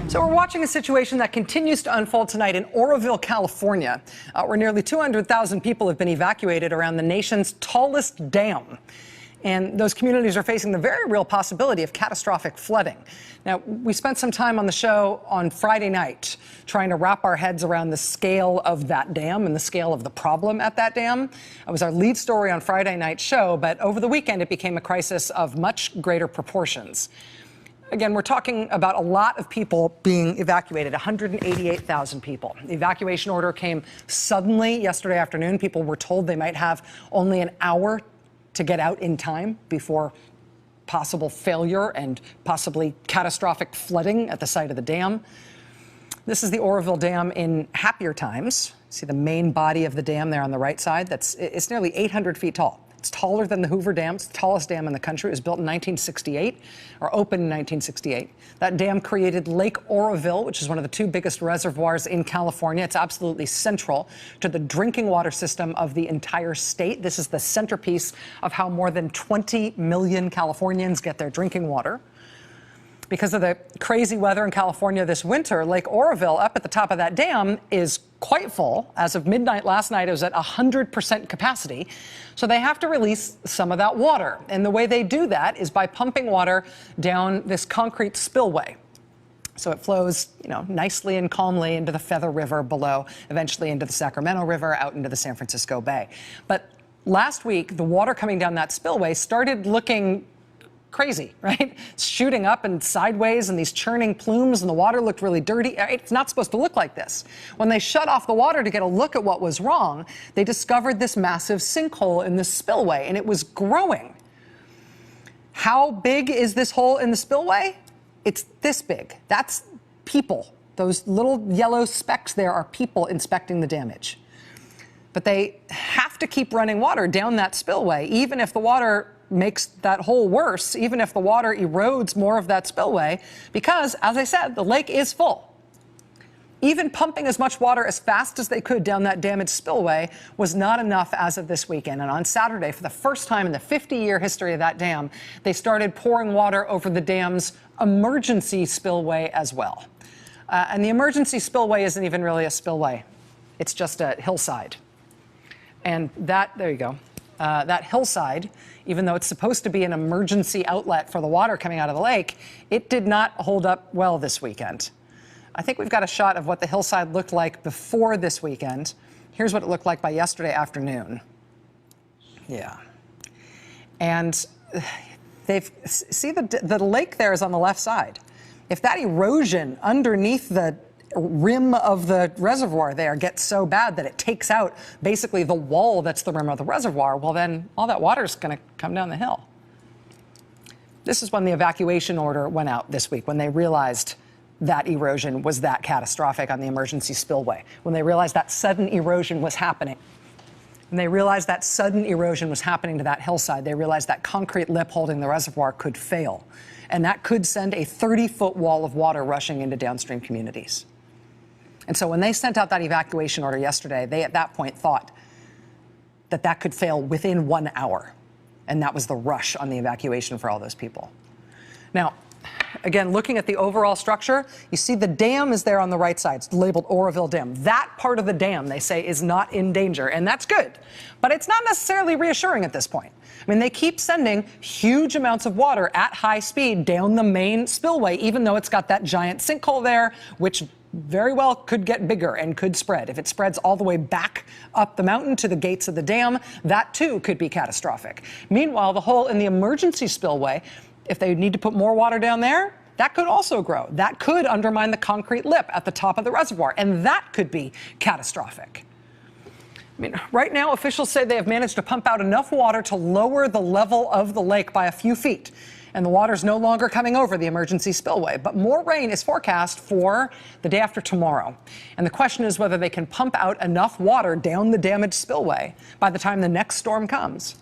So we're watching a situation that continues to unfold tonight in Oroville, California, where nearly 200,000 people have been evacuated around the nation's tallest dam. And those communities are facing the very real possibility of catastrophic flooding. Now, we spent some time on the show on Friday night trying to wrap our heads around the scale of that dam and the scale of the problem at that dam. It was our lead story on Friday night's show, but over the weekend it became a crisis of much greater proportions. Again, we're talking about a lot of people being evacuated, 188,000 people. The evacuation order came suddenly yesterday afternoon. People were told they might have only an hour to get out in time before possible failure and possibly catastrophic flooding at the site of the dam. This is the Oroville Dam in happier times. See the main body of the dam there on the right side? It's nearly 800 feet tall. It's taller than the Hoover Dam. It's the tallest dam in the country. It was built in 1968, or opened in 1968. That dam created Lake Oroville, which is one of the two biggest reservoirs in California. It's absolutely central to the drinking water system of the entire state. This is the centerpiece of how more than 20 million Californians get their drinking water. Because of the crazy weather in California this winter, Lake Oroville, up at the top of that dam, is quite full. As of midnight last night, it was at 100% capacity. So they have to release some of that water. And the way they do that is by pumping water down this concrete spillway. So it flows, nicely and calmly into the Feather River below, eventually into the Sacramento River, out into the San Francisco Bay. But last week, the water coming down that spillway started looking crazy, right? It's shooting up and sideways and these churning plumes, and the water looked really dirty. It's not supposed to look like this. When they shut off the water to get a look at what was wrong, they discovered this massive sinkhole in the spillway, and it was growing. How big is this hole in the spillway? It's this big. That's people. Those little yellow specks there are people inspecting the damage. But they have to keep running water down that spillway, even if the water makes that hole worse, even if the water erodes more of that spillway, because, as I said, the lake is full. Even pumping as much water as fast as they could down that damaged spillway was not enough as of this weekend. And on Saturday, for the first time in the 50-year history of that dam, they started pouring water over the dam's emergency spillway as well. And the emergency spillway isn't even really a spillway. It's just a hillside. And there you go. That hillside, even though it's supposed to be an emergency outlet for the water coming out of the lake, it did not hold up well this weekend. I think we've got a shot of what the hillside looked like before this weekend. Here's what it looked like by yesterday afternoon. Yeah. And see the lake there is on the left side. If that erosion underneath the rim of the reservoir there gets so bad that it takes out basically the wall that's the rim of the reservoir, well, then all that water is going to come down the hill. This is when the evacuation order went out this week, when they realized that erosion was that catastrophic on the emergency spillway, when they realized that sudden erosion was happening. When they realized that sudden erosion was happening to that hillside, they realized that concrete lip holding the reservoir could fail, and that could send a 30-foot wall of water rushing into downstream communities. And so when they sent out that evacuation order yesterday, they at that point thought that that could fail within 1 hour. And that was the rush on the evacuation for all those people. Now, again, looking at the overall structure, you see the dam is there on the right side. It's labeled Oroville Dam. That part of the dam, they say, is not in danger, and that's good. But it's not necessarily reassuring at this point. I mean, they keep sending huge amounts of water at high speed down the main spillway, even though it's got that giant sinkhole there, which very well could get bigger and could spread. If it spreads all the way back up the mountain to the gates of the dam, that too could be catastrophic. Meanwhile, the hole in the emergency spillway, if they need to put more water down there, that could also grow. That could undermine the concrete lip at the top of the reservoir, and that could be catastrophic. I mean, right now, officials say they have managed to pump out enough water to lower the level of the lake by a few feet, and the water's no longer coming over the emergency spillway. But more rain is forecast for the day after tomorrow. And the question is whether they can pump out enough water down the damaged spillway by the time the next storm comes.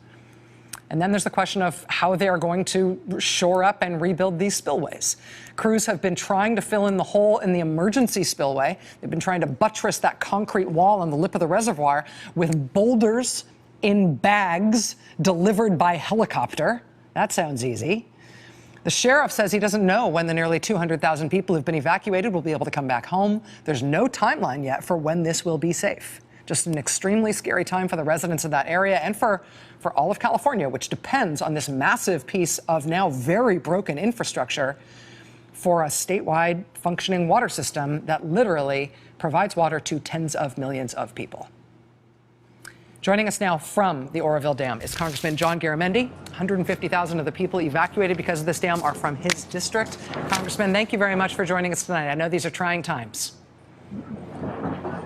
And then there's the question of how they are going to shore up and rebuild these spillways. Crews have been trying to fill in the hole in the emergency spillway. They've been trying to buttress that concrete wall on the lip of the reservoir with boulders in bags delivered by helicopter. That sounds easy. The sheriff says he doesn't know when the nearly 200,000 people who've been evacuated will be able to come back home. There's no timeline yet for when this will be safe. Just an extremely scary time for the residents of that area and for all of California, which depends on this massive piece of now very broken infrastructure for a statewide functioning water system that literally provides water to tens of millions of people. Joining us now from the Oroville Dam is Congressman John Garamendi. 150,000 of the people evacuated because of this dam are from his district. Congressman, thank you very much for joining us tonight. I know these are trying times.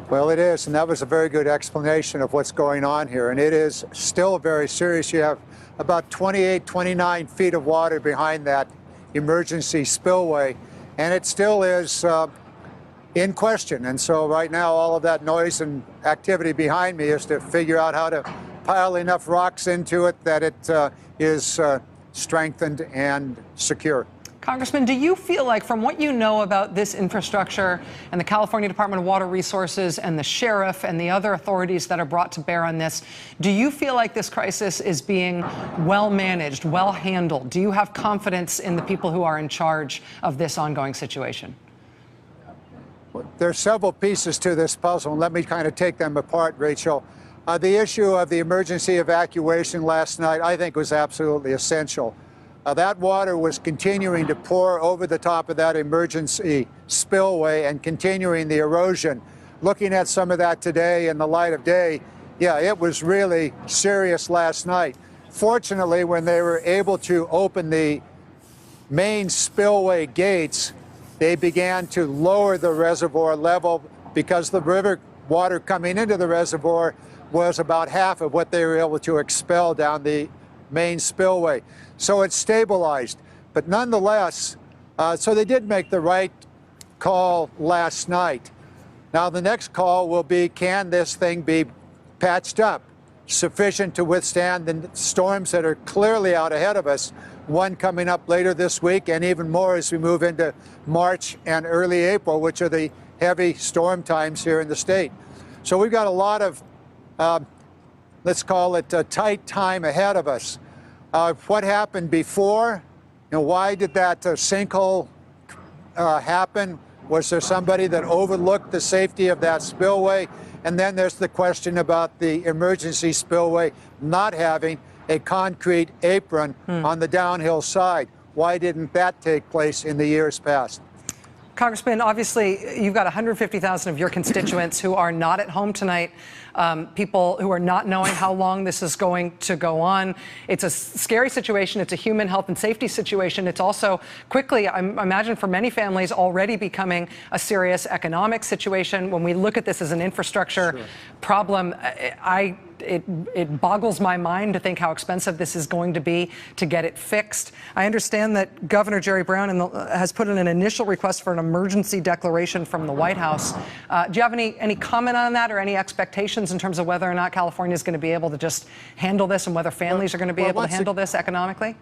Well, it is, and that was a very good explanation of what's going on here. And it is still very serious. You have about 28, 29 feet of water behind that emergency spillway, and it still is in question. And so right now, all of that noise and activity behind me is to figure out how to pile enough rocks into it that it is strengthened and secure. Congressman, do you feel like, from what you know about this infrastructure and the California Department of Water Resources and the sheriff and the other authorities that are brought to bear on this, do you feel like this crisis is being well managed, well handled? Do you have confidence in the people who are in charge of this ongoing situation? There are several pieces to this puzzle, and let me kind of take them apart, Rachel. The issue of the emergency evacuation last night, I think, was absolutely essential. That water was continuing to pour over the top of that emergency spillway and continuing the erosion. Looking at some of that today in the light of day, yeah, it was really serious last night. Fortunately, when they were able to open the main spillway gates, they began to lower the reservoir level because the river water coming into the reservoir was about half of what they were able to expel down the main spillway. So it's stabilized. But nonetheless, so they did make the right call last night. Now the next call will be, can this thing be patched up sufficient to withstand the storms that are clearly out ahead of us, one coming up later this week and even more as we move into March and early April, which are the heavy storm times here in the state. So we've got a lot of, let's call it a tight time ahead of us. What happened before? You know, why did that sinkhole happen? Was there somebody that overlooked the safety of that spillway? And then there's the question about the emergency spillway not having a concrete apron on the downhill side. Why didn't that take place in the years past? Congressman, obviously, you've got 150,000 of your constituents who are not at home tonight, people who are not knowing how long this is going to go on. It's a scary situation. It's a human health and safety situation. It's also quickly, I imagine, for many families already becoming a serious economic situation. When we look at this as an infrastructure problem, it boggles my mind to think how expensive this is going to be to get it fixed. I understand that Governor Jerry Brown has put in an initial request for an emergency declaration from the White House. Do you have any comment on that or any expectations in terms of whether or not California is going to be able to just handle this and whether families are going to be able to handle this economically?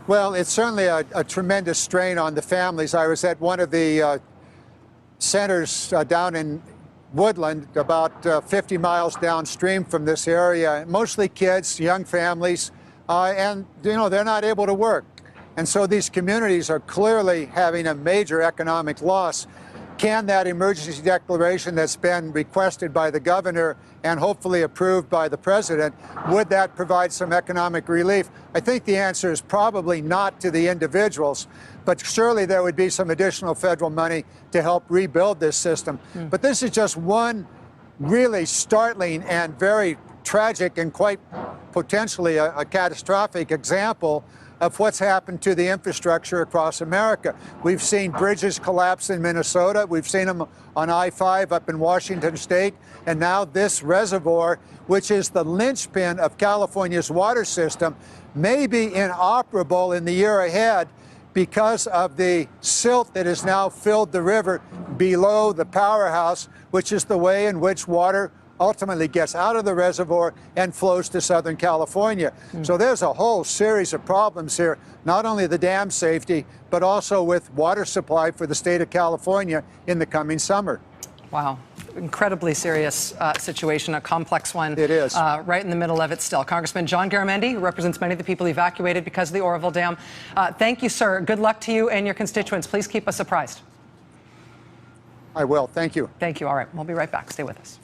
Well, it's certainly a tremendous strain on the families. I was at one of the centers down in Woodland, about 50 miles downstream from this area, mostly kids, young families, and they're not able to work. And so these communities are clearly having a major economic loss. Can that emergency declaration that's been requested by the governor and hopefully approved by the president, would that provide some economic relief? I think the answer is probably not to the individuals, but surely there would be some additional federal money to help rebuild this system. But this is just one really startling and very tragic and quite potentially a catastrophic example of what's happened to the infrastructure across America. We've seen bridges collapse in Minnesota. We've seen them on I-5 up in Washington State. And now this reservoir, which is the linchpin of California's water system, may be inoperable in the year ahead because of the silt that has now filled the river below the powerhouse, which is the way in which water ultimately gets out of the reservoir and flows to Southern California. So there's a whole series of problems here, not only the dam safety, but also with water supply for the state of California in the coming summer. Wow. incredibly serious situation, a complex one. It is. Right in the middle of it still. Congressman John Garamendi, who represents many of the people evacuated because of the Oroville Dam. Thank you, sir. Good luck to you and your constituents. Please keep us apprised. I will. Thank you. Thank you. All right. We'll be right back. Stay with us.